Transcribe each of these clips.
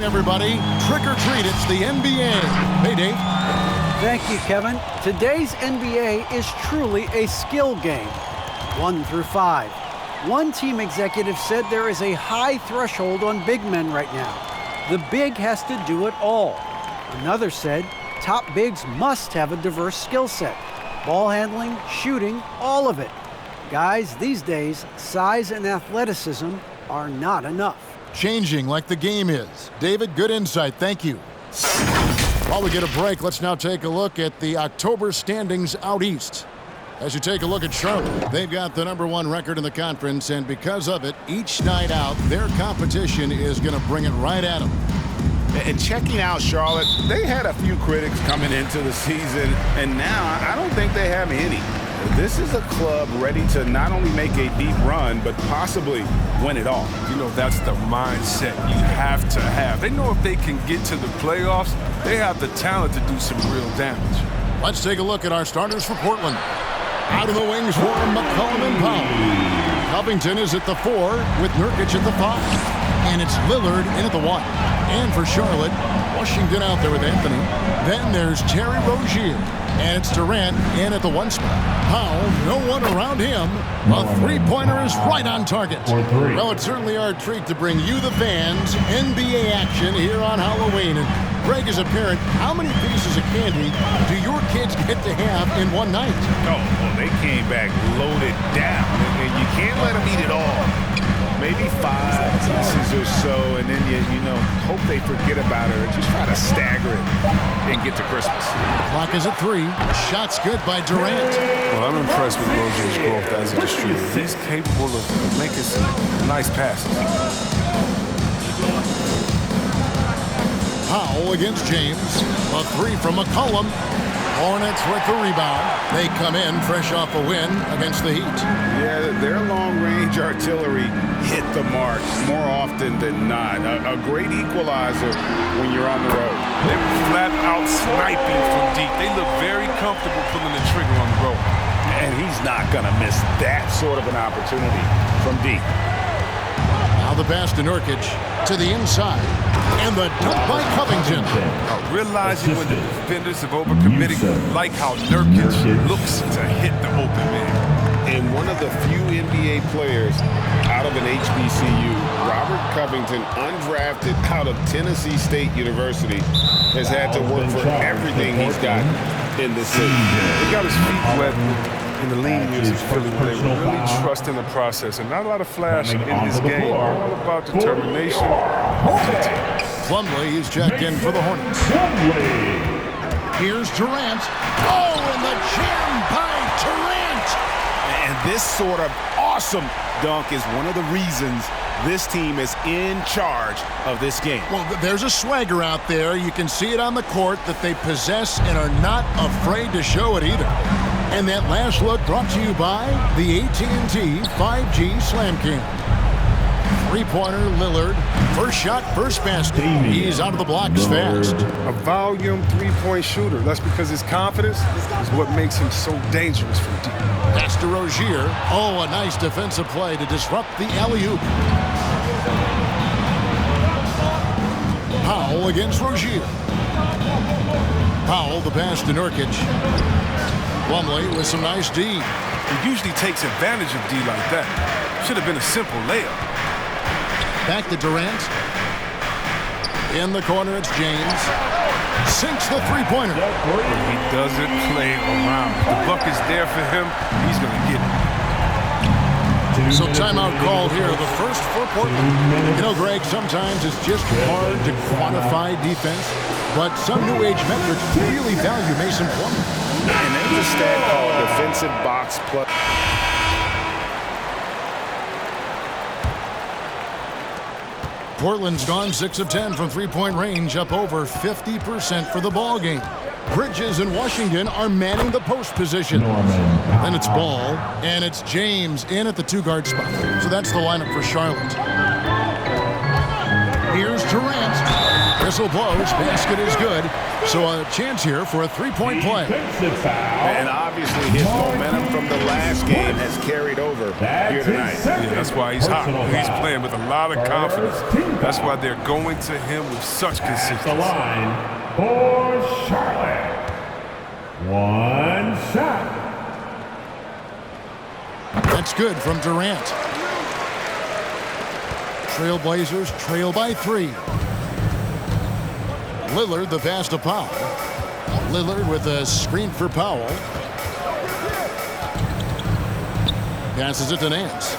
Everybody, trick or treat, it's the NBA. Hey, Dave. Thank you, Kevin. Today's NBA is truly a skill game, 1 through 5. One team executive said there is a high threshold on big men right now. The big has to do it all. Another said top bigs must have a diverse skill set. Ball handling, shooting, all of it. Guys, these days, size and athleticism are not enough. Changing like the game is. David, good insight. Thank you. While we get a break, let's now take a look at the October standings out east. As you take a look at Charlotte, they've got the #1 record in the conference, and because of it, each night out, their competition is going to bring it right at them. And checking out Charlotte, they had a few critics coming into the season, and now I don't think they have any. This is a club ready to not only make a deep run, but possibly win it all. You know, that's the mindset you have to have. They know if they can get to the playoffs, they have the talent to do some real damage. Let's take a look at our starters for Portland. Out of the wings for McCollum and Powell. Covington is at the 4 with Nurkic at the 5. And it's Lillard in at the 1. And for Charlotte, Washington out there with Anthony. Then there's Terry Rozier. And it's Durant in at the 1 spot. Powell, no one around him. A three-pointer is right on target. Well, it's certainly our treat to bring you, the fans, NBA action here on Halloween. And Greg, as a parent, how many pieces of candy do your kids get to have in one night? Oh, well, they came back loaded down. And you can't let them eat it all. Maybe 5 pieces or so, and then you know, hope they forget about it or just try to stagger it and get to Christmas. Clock is at 3. Shot's good by Durant. Well, I'm impressed with Rozier's growth as a distributor. He's capable of making some nice passes. Powell against James. A 3 from McCollum. Hornets with the rebound. They come in fresh off a win against the Heat. Yeah, their long-range artillery hit the mark more often than not. A great equalizer when you're on the road. They were flat out sniping from deep. They look very comfortable pulling the trigger on the road. And he's not going to miss that sort of an opportunity from deep. Now the pass to Nurkic to the inside. And the dunk by Covington. Realizing when the defenders have overcommitted, like how Nurkic looks to hit the open man. And one of the few NBA players out of an HBCU, Robert Covington, undrafted out of Tennessee State University, has had to work for everything he's got in this city. He got his feet wet in the lean years of Philly. They really trust in the process, and not a lot of flash in his game. All about determination. Plumlee is checked in for the Hornets. Here's Durant. Oh, and the jam by Durant! And this sort of awesome dunk is one of the reasons this team is in charge of this game. Well, there's a swagger out there. You can see it on the court that they possess and are not afraid to show it either. And that last look brought to you by the AT&T 5G Slam Cam. Three-pointer, Lillard. First shot, first basket. He's out of the blocks fast. A volume three-point shooter. That's because his confidence is what makes him so dangerous from deep. Pass to Rozier. Oh, a nice defensive play to disrupt the alley-oop. Powell against Rozier. Powell, the pass to Nurkic. Plumlee with some nice D. He usually takes advantage of D like that. Should have been a simple layup. Back to Durant. In the corner, it's James. Sinks the three-pointer. He doesn't play around. If the bucket's there for him, he's going to get it. So timeout called here, the first for Portland. You know, Greg, sometimes it's just hard to quantify defense, but some new age metrics really value Mason Plumlee. And there's a stat called defensive box plus. Portland's gone 6 of 10 from three-point range, up over 50% for the ball game. Bridges and Washington are manning the post position. Then it's Ball, and it's James in at the 2-guard spot. So that's the lineup for Charlotte. Here's Durant. This whistle blows. Basket is good. So a chance here for a three-point play. And obviously his momentum from the last game has carried over here tonight. Yeah, that's why he's hot. He's playing with a lot of confidence. That's why they're going to him with such consistency. The line for Charlotte. One shot. That's good from Durant. Trailblazers trail by 3. Lillard the pass to Powell. Lillard with a screen for Powell. Passes it to Nance.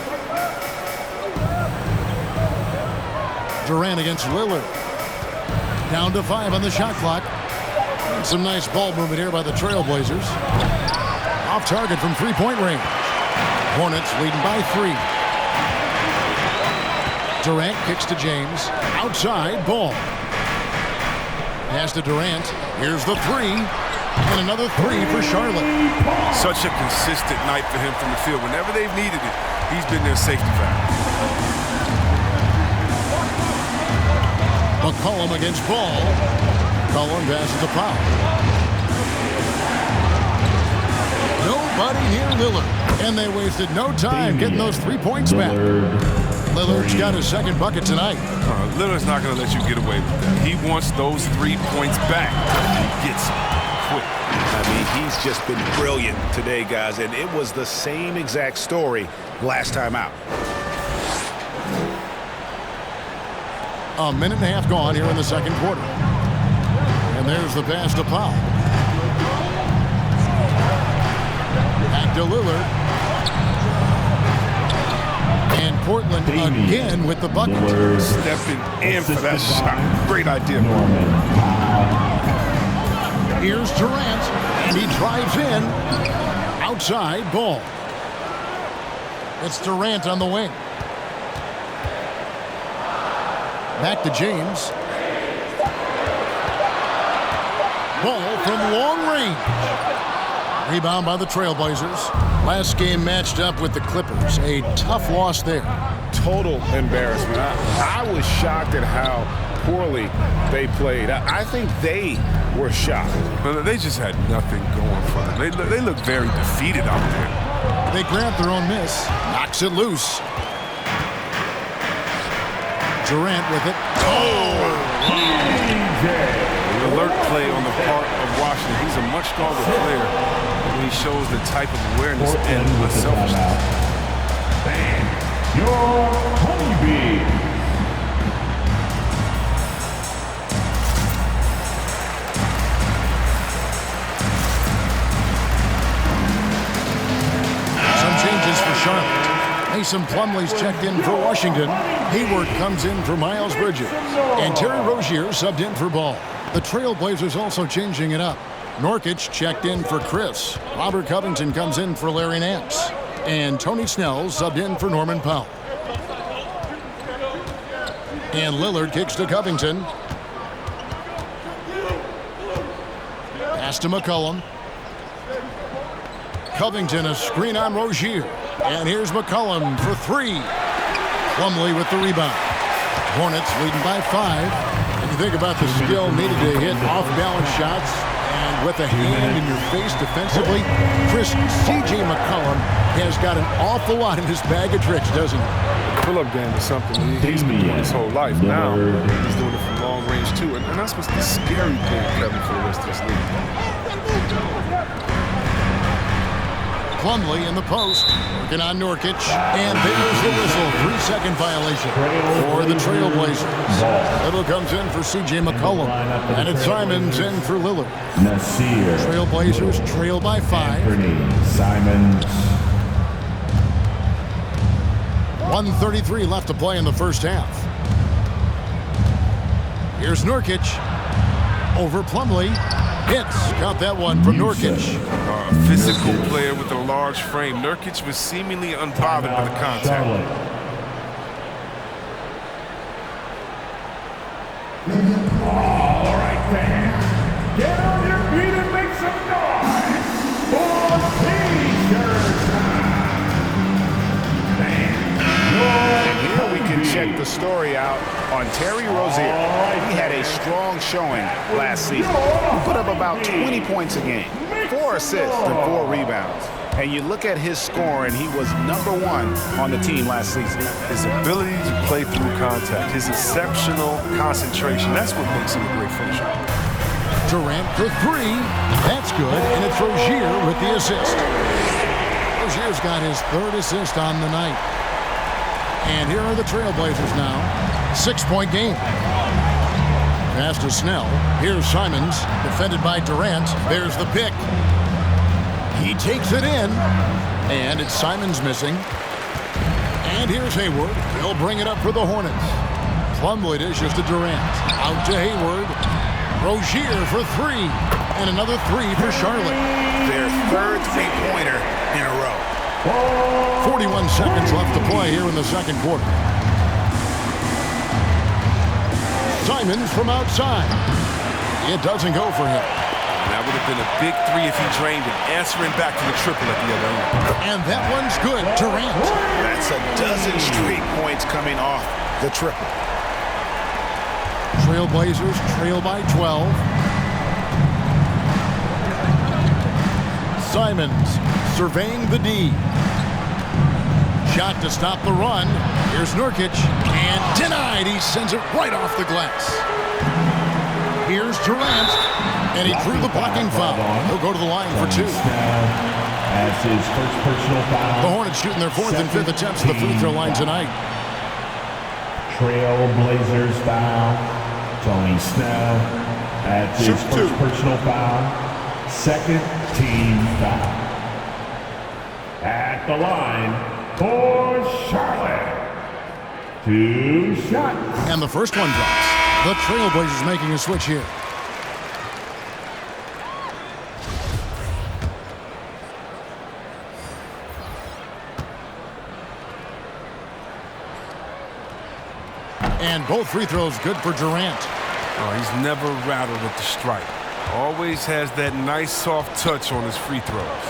Durant against Lillard. Down to 5 on the shot clock. Some nice ball movement here by the Trailblazers. Off target from three-point range. Hornets leading by 3. Durant kicks to James. Outside, ball. Pass to Durant. Here's the 3. And another 3 for Charlotte. Such a consistent night for him from the field. Whenever they've needed it, he's been their safety valve. McCollum against Ball. McCollum passes to Powell. Nobody near Lillard. And they wasted no time getting those 3 points back. Lillard's got his second bucket tonight. Lillard's not going to let you get away with that. He wants those 3 points back. He gets them quick. I mean, he's just been brilliant today, guys, and it was the same exact story last time out. A minute and a half gone here in the second quarter. And there's the pass to Powell. Back to Lillard. And Portland again with the bucket. Stepping in for that shot. Great idea. Here's Durant, and he drives in. Outside, ball. It's Durant on the wing. Back to James. Ball from long range. Rebound by the Trailblazers. Last game matched up with the Clippers. A tough loss there. Total embarrassment. I was shocked at how poorly they played. I think they were shocked. But they just had nothing going for them. They look very defeated out there. They grab their own miss. Knocks it loose. Durant with it. Alert play on the part of Washington. He's a much stronger player when he shows the type of awareness and unselfishness. Your honeybee. Some changes for Charlotte. Mason Plumlee's checked in for Washington. Hayward comes in for Miles Bridges. And Terry Rozier subbed in for Ball. The Trailblazers also changing it up. Nurkic checked in for Chris. Robert Covington comes in for Larry Nance. And Tony Snell subbed in for Norman Powell. And Lillard kicks to Covington. Pass to McCollum. Covington a screen on Rozier. And here's McCollum for 3. Plumlee with the rebound. Hornets leading by 5. And you think about the skill needed to hit off-balance shots and with a hand in your face defensively, C.J. McCollum has got an awful lot in his bag of tricks, doesn't he? The pull-up game is something he's been doing his whole life. Now he's doing it from long range too, and that's what's the scary thing, Kevin, for the rest of this league. Plumlee in the post, working on Nurkic, and there's the whistle. 3-second violation for the Trailblazers. Little comes in for C.J. McCollum, and it's Simons in for Lillard. Nasir. Trailblazers trail by 5. Simons. 1:33 left to play in the first half. Here's Nurkic over Plumlee. Hits. Got that one from Nurkic. A physical player with a large frame. Nurkic was seemingly unbothered by the contact. All right, fans. Get on your feet and make some noise for T-shirt time. Here we can check the story out on Terry Rozier. He had a strong showing last season. He put up about 20 points a game, 4 assists and 4 rebounds. And you look at his scoring, he was #1 on the team last season. His ability to play through contact, his exceptional concentration, that's what makes him a great finisher. Durant for 3. That's good, and it's Rozier with the assist. Rozier's got his 3rd assist on the night. And here are the Trailblazers now. 6-point game. Pass to Snell. Here's Simons, defended by Durant. There's the pick. He takes it in, and it's Simons missing. And here's Hayward. He'll bring it up for the Hornets. Plumlee dishes to Durant. Out to Hayward. Rozier for 3. And another 3 for Charlotte. Their 3rd three-pointer in a row. 41 seconds left to play here in the second quarter. Simons from outside. It doesn't go for him. That would have been a big 3 if he drained it, answering back to the triple at the other end. And that one's good. Durant. That's a dozen straight points coming off the triple. Trailblazers trail by 12. Simons surveying the D. Shot to stop the run. Here's Nurkic. And denied. He sends it right off the glass. Here's Durant. And he drew the blocking foul. He'll go to the line for 2. That's his first personal foul. The Hornets shooting their 4th and 5th attempts at the free throw line tonight. Trailblazers foul. Tony Snell. That's his first personal foul. 2nd team foul. At the line for Charlotte. 2 shots. And the first one drops. The Trailblazers making a switch here. And both free throws good for Durant. Oh, he's never rattled at the stripe. Always has that nice soft touch on his free throws.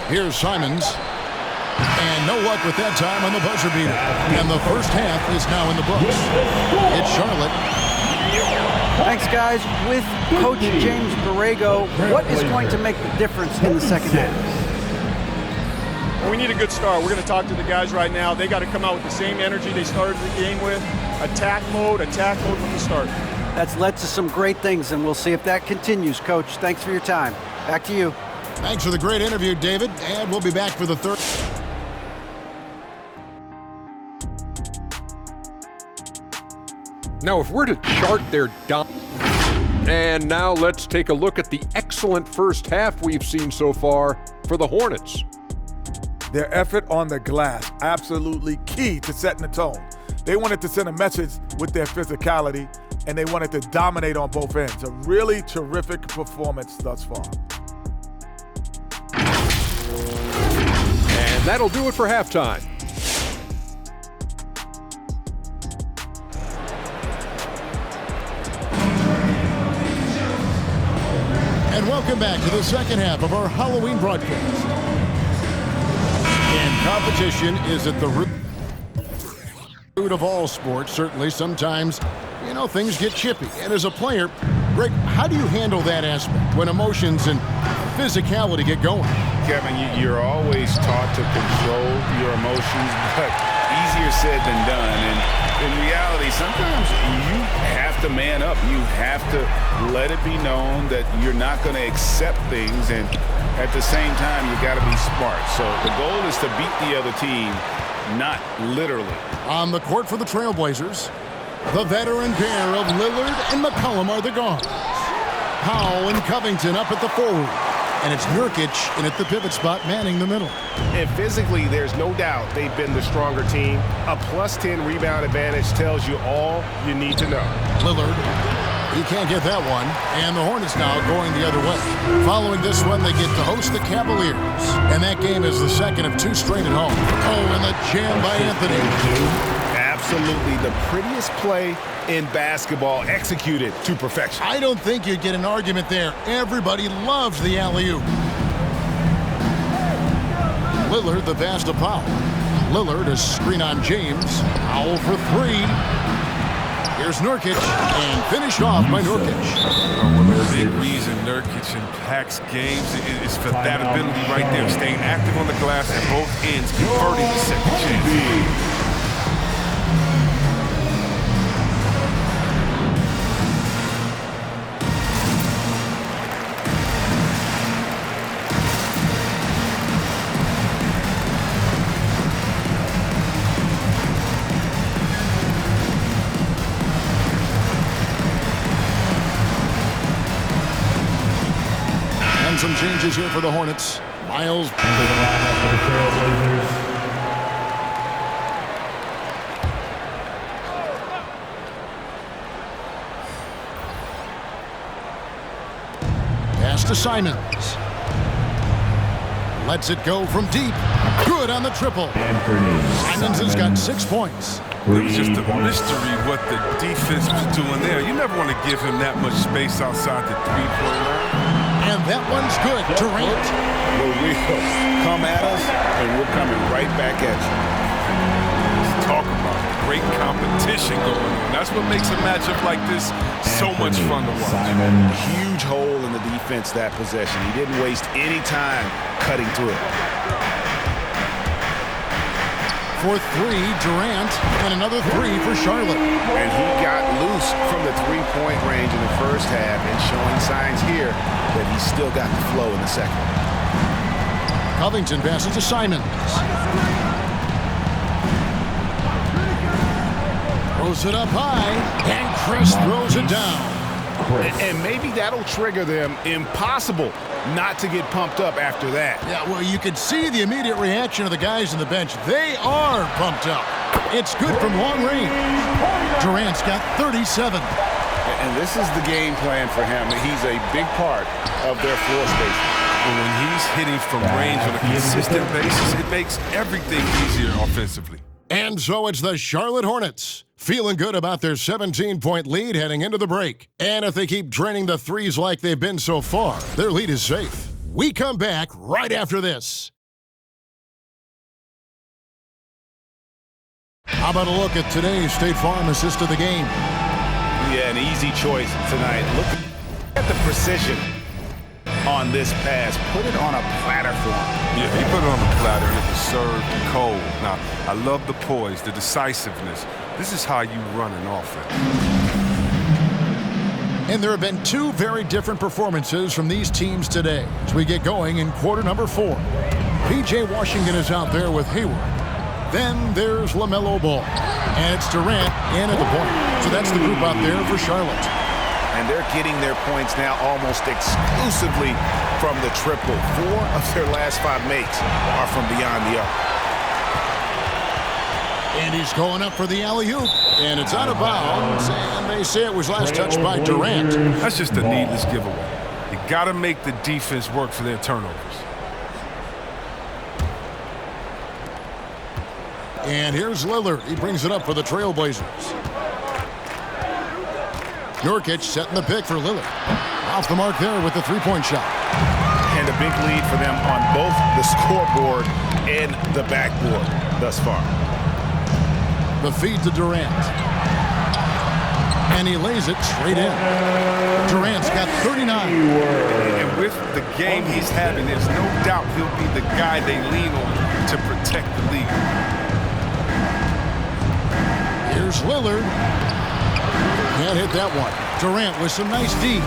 Here's Simons. And no luck with that time on the buzzer beater. And the first half is now in the books. It's Charlotte. Thanks, guys. With Coach James Borrego, what is going to make the difference in the second half? We need a good start. We're going to talk to the guys right now. They got to come out with the same energy they started the game with. Attack mode from the start. That's led to some great things, and we'll see if that continues, Coach. Thanks for your time. Back to you. Thanks for the great interview, David. And we'll be back for the third. Now, if we're to chart their and now let's take a look at the excellent first half we've seen so far for the Hornets. Their effort on the glass, absolutely key to setting the tone. They wanted to send a message with their physicality, and they wanted to dominate on both ends. A really terrific performance thus far. And that'll do it for halftime. And welcome back to the second half of our Halloween broadcast. And competition is at the root of all sports. Certainly, sometimes, things get chippy. And as a player, Greg, how do you handle that aspect when emotions and physicality get going? Kevin, you're always taught to control your emotions, but easier said than done. And in reality, sometimes you have to man up. You have to let it be known that you're not going to accept things, and at the same time, you got to be smart. So the goal is to beat the other team, not literally. On the court for the Trailblazers, the veteran pair of Lillard and McCollum are the guards. Powell and Covington up at the forward. And it's Nurkic in at the pivot spot, manning the middle. And physically, there's no doubt they've been the stronger team. A +10 rebound advantage tells you all you need to know. Lillard, he can't get that one. And the Hornets now going the other way. Following this one, they get to host the Cavaliers. And that game is the second of 2 straight at home. Oh, and the jam by Anthony. Absolutely the prettiest play in basketball, executed to perfection. I don't think you'd get an argument there. Everybody loves the alley-oop. Lillard, the pass to Powell. Lillard, a screen on James. Powell for 3. Here's Nurkic, and finished off by Nurkic. One of the big reason Nurkic impacts games is for that ability right there, staying active on the glass at both ends, converting the second chance. Some changes here for the Hornets. Miles. Into the lineup for the Trailblazers. Pass to Simons. Lets it go from deep. Good on the triple. Simons has got 6 points. It was just a mystery what the defense was doing there. You never want to give him that much space outside the three-point line. And that one's good. Durant. We'll come at us, and we're coming right back at you. Let's talk about great competition going on. That's what makes a matchup like this so much fun to watch. Huge hole in the defense that possession. He didn't waste any time cutting through it. For three, Durant, and another three for Charlotte. And he got loose from the three-point range in the first half and showing signs here that he's still got the flow in the second. Covington passes to Simons. Throws it up high, and Chris throws it down. And maybe that'll trigger them. Impossible not to get pumped up after that. Yeah, well, you could see the immediate reaction of the guys on the bench. They are pumped up. It's good from long range. Durant's got 37. And this is the game plan for him. He's a big part of their floor spacing. And when he's hitting from range on a consistent basis, it makes everything easier offensively. And so it's the Charlotte Hornets, feeling good about their 17-point lead heading into the break. And if they keep draining the threes like they've been so far, their lead is safe. We come back right after this. How about a look at today's State Farm assist of the game? Yeah, an easy choice tonight. Look at the precision on this pass. Put it on a platter for him. Yeah, he put it on the platter and it was served cold. Now, I love the poise, the decisiveness. This is how you run an offense. And there have been two very different performances from these teams today as we get going in quarter number 4. P.J. Washington is out there with Hayward. Then there's LaMelo Ball. And it's Durant in at the point. So that's the group out there for Charlotte. And they're getting their points now almost exclusively from the triple. 4 of their last 5 makes are from beyond the arc. And he's going up for the alley-oop. And it's out of bounds. And they say it was last touched by Durant. That's just a needless giveaway. You got to make the defense work for their turnovers. And here's Lillard. He brings it up for the Trailblazers. Nurkic setting the pick for Lillard. Off the mark there with the three-point shot. And a big lead for them on both the scoreboard and the backboard thus far. The feed to Durant. And he lays it straight in. Durant's got 39. And with the game he's having, there's no doubt he'll be the guy they lean on to protect the lead. Here's Lillard. Can't hit that one. Durant with some nice D.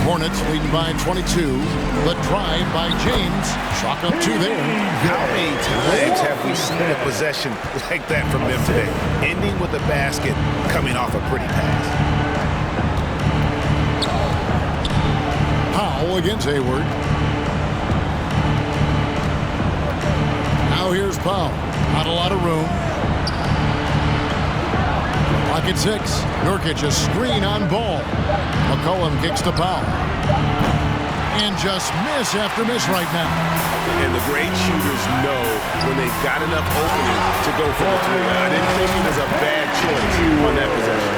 Hornets leading by 22. The drive by James. Chalk up 2 there. How many times have we seen a possession like that from them today? Ending with a basket, coming off a pretty pass. Powell against Hayward. Now here's Powell. Not a lot of room. Pocket 6. Nurkic a screen on Ball. McCollum kicks to Powell. And just miss after miss right now. And the great shooters know when they've got enough opening to go for the three. I didn't think it was a bad choice on that possession.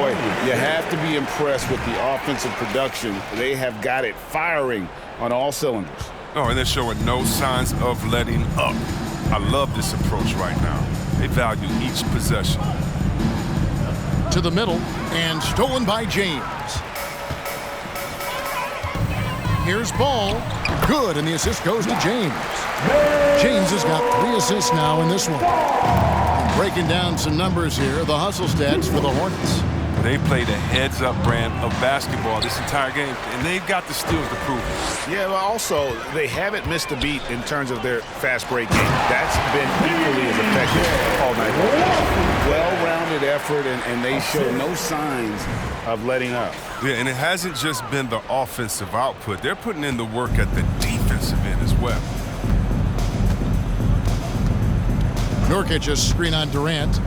Boy, you have to be impressed with the offensive production. They have got it firing on all cylinders. Oh, and they're showing no signs of letting up. I love this approach right now. They value each possession. To the middle and stolen by James. Here's Ball. Good, and the assist goes to James. James has got 3 assists now in this one. And breaking down some numbers here, the hustle stats for the Hornets. They played a heads-up brand of basketball this entire game, and they've got the steals to prove it. Yeah, but also, they haven't missed a beat in terms of their fast break game. That's been equally as effective all night long. Well-rounded effort, and they show no signs of letting up. Yeah, and it hasn't just been the offensive output. They're putting in the work at the defensive end as well. Nurkic just screen on Durant.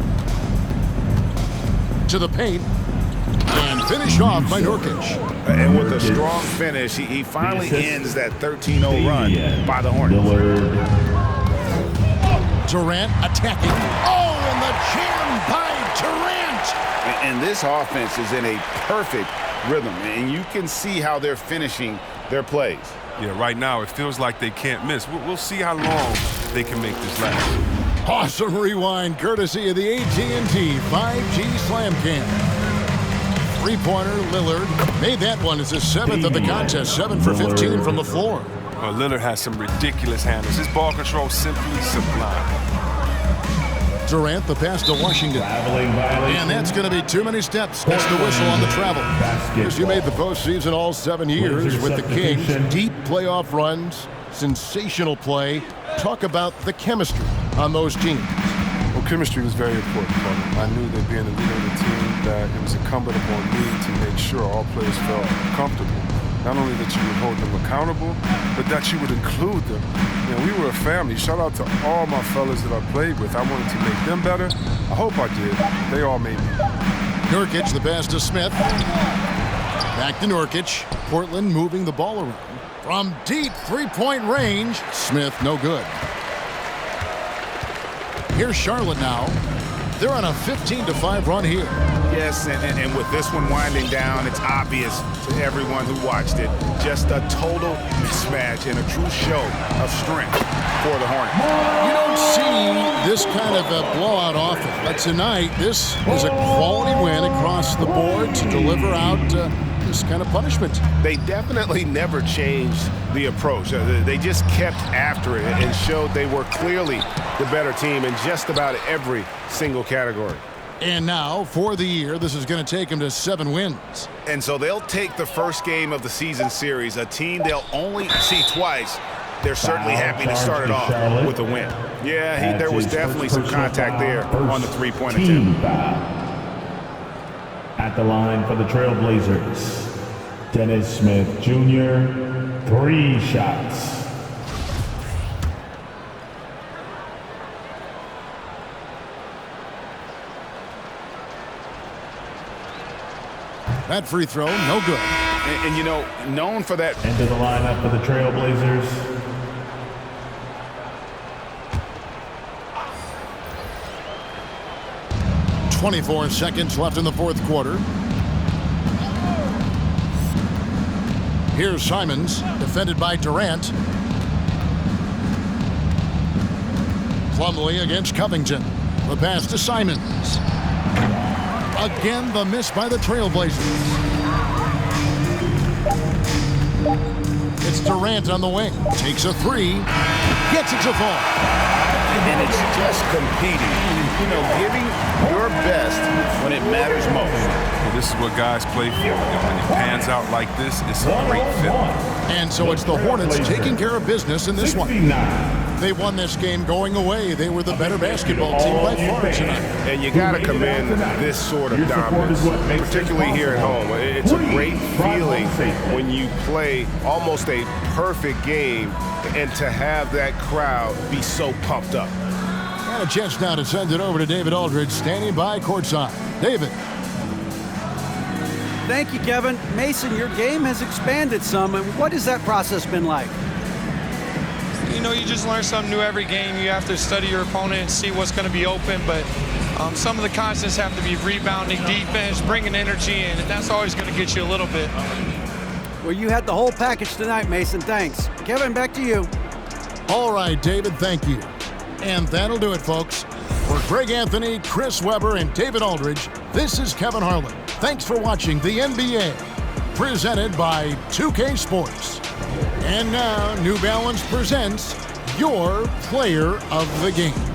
To the paint. And finished off by Nurkic. And with a strong finish, he finally ends that 13-0 run by the Hornets. Durant attacking. Oh, and the jam by Durant! And this offense is in a perfect rhythm, and you can see how they're finishing their plays. Yeah, right now it feels like they can't miss. We'll see how long they can make this last. Awesome rewind courtesy of the AT&T 5G Slam Cam. Three-pointer, Lillard made that one as his 7th of the contest, 7 for 15 from the floor. Well, Lillard has some ridiculous handles. His ball control simply sublime. Durant, the pass to Washington. And that's going to be too many steps. That's the whistle on the travel. Because you made the postseason all 7 years with the Kings. Deep playoff runs, sensational play. Talk about the chemistry on those teams. Well, chemistry was very important for me. I knew that being the leader of the team, that it was incumbent upon me to make sure all players felt comfortable. Not only that you would hold them accountable, but that you would include them. You know, we were a family. Shout out to all my fellas that I played with. I wanted to make them better. I hope I did. They all made me. Nurkic, the pass to Smith. Back to Nurkic. Portland moving the ball around. From deep three-point range, Smith no good. Here's Charlotte now. They're on a 15-5 run here. Yes, and with this one winding down, it's obvious to everyone who watched it. Just a total mismatch and a true show of strength for the Hornets. You don't see this kind of a blowout often, but tonight this is a quality win across the board to deliver out this kind of punishment. They definitely never changed the approach. They just kept after it and showed they were clearly the better team in just about every single category. And now, for the year, this is going to take them to 7 wins. And so they'll take the first game of the season series, a team they'll only see twice. They're certainly happy to start it off with a win. Yeah, there was definitely some contact there on the three-point attempt. At the line for the Trailblazers, Dennis Smith Jr., 3 shots. That free throw, no good. And you know, known for that. Into the lineup for the Trailblazers. 24 seconds left in the fourth quarter. Here's Simons, defended by Durant. Plumlee against Covington. The pass to Simons. Again, the miss by the Trailblazers. It's Durant on the wing. Takes a 3. Gets it to fall. And it's just competing. You know, giving your best when it matters most. Well, this is what guys play for. And when it pans out like this, it's a great feeling. And so it's the Hornets taking care of business in this one. They won this game going away. They were the better basketball team by far tonight. And you got to commend this sort of dominance, particularly here at home. It's a great feeling when you play almost a perfect game and to have that crowd be so pumped up. And a chance now to send it over to David Aldridge, standing by courtside. David. Thank you, Kevin. Mason, your game has expanded some. And what has that process been like? You know, you just learn something new every game. You have to study your opponent and see what's going to be open. But some of the constants have to be rebounding, defense, bringing energy in. And that's always going to get you a little bit. Well, you had the whole package tonight, Mason. Thanks. Kevin, back to you. All right, David, thank you. And that'll do it, folks. For Greg Anthony, Chris Webber, and David Aldridge, This is Kevin Harlan. Thanks for watching the NBA, presented by 2K Sports. And now, New Balance presents your player of the game.